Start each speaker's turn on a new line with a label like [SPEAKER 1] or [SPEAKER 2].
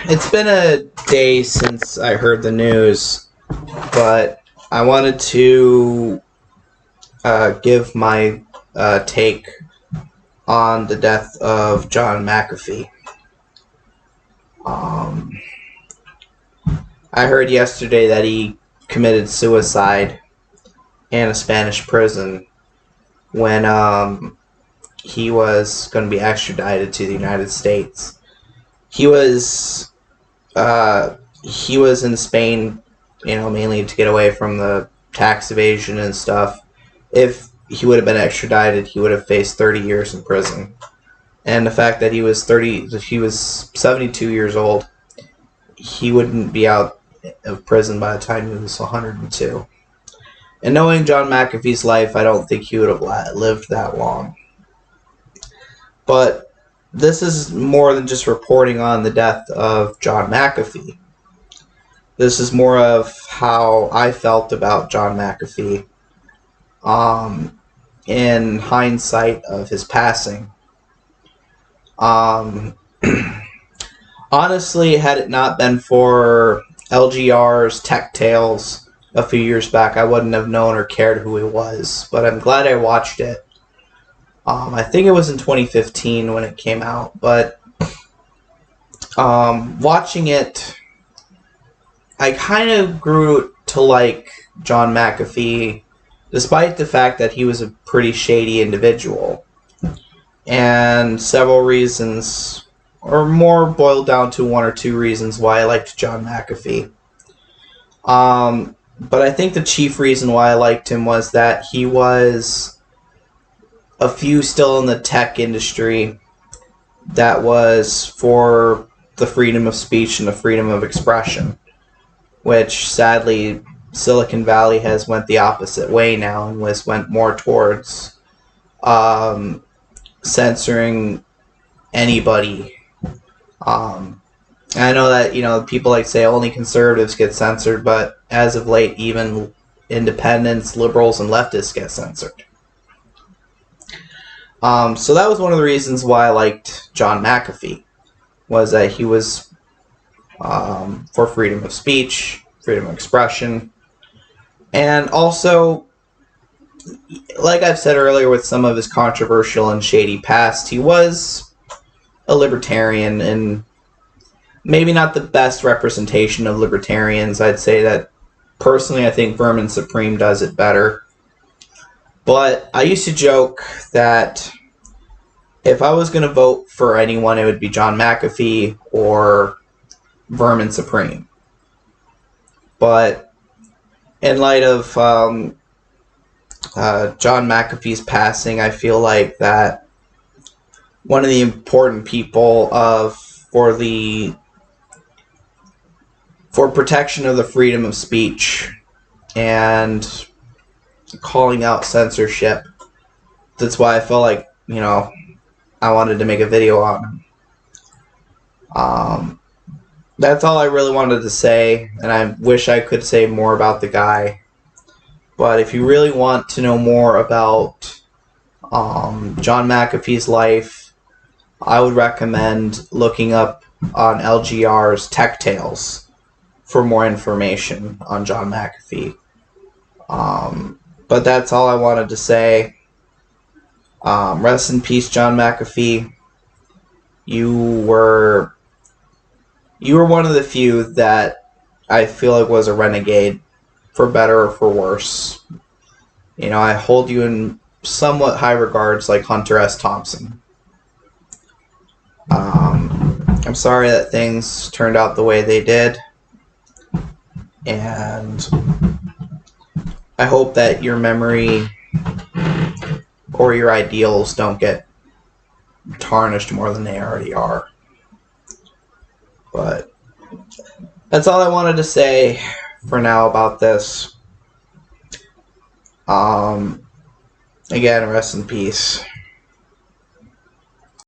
[SPEAKER 1] It's been a day since I heard the news, but I wanted to give my take on the death of John Mcafee. I heard yesterday that he committed suicide in a Spanish prison when he was going to be extradited to the United States. He was in Spain, mainly to get away from the tax evasion and stuff. If he would have been extradited, he would have faced 30 years in prison. And the fact that he was 72 years old, he wouldn't be out of prison by the time he was 102. And knowing John McAfee's life, I don't think he would have lived that long. But this is more than just reporting on the death of John McAfee. This is more of how I felt about John McAfee in hindsight of his passing. Honestly, had it not been for LGR's Tech Tales a few years back, I wouldn't have known or cared who he was. But I'm glad I watched it. I think it was in 2015 when it came out, but watching it, I kind of grew to like John McAfee, despite the fact that he was a pretty shady individual. And several reasons, or more boiled down to one or two reasons why I liked John McAfee. But I think the chief reason why I liked him was that he was a few still in the tech industry that was for the freedom of speech and the freedom of expression, which sadly Silicon Valley has went the opposite way now and went more towards censoring anybody. I know that people like to say only conservatives get censored, but as of late even independents, liberals, and leftists get censored. So that was one of the reasons why I liked John McAfee, was that he was for freedom of speech, freedom of expression, and also, like I've said earlier with some of his controversial and shady past, he was a libertarian, and maybe not the best representation of libertarians. I'd say that, personally, I think Vermin Supreme does it better. But I used to joke that if I was going to vote for anyone, it would be John McAfee or Vermin Supreme. But in light of John McAfee's passing, I feel like that one of the important people for protection of the freedom of speech and calling out censorship, that's why I felt like I wanted to make a video on him. That's all I really wanted to say, and I wish I could say more about the guy. But if you really want to know more about John McAfee's life, I would recommend looking up on LGR's Tech Tales for more information on John McAfee. But that's all I wanted to say. Rest in peace, John McAfee. You were one of the few that I feel like was a renegade, for better or for worse. I hold you in somewhat high regards, like Hunter S. Thompson. I'm sorry that things turned out the way they did, and I hope that your memory or your ideals don't get tarnished more than they already are. But that's all I wanted to say for now about this. Again, rest in peace.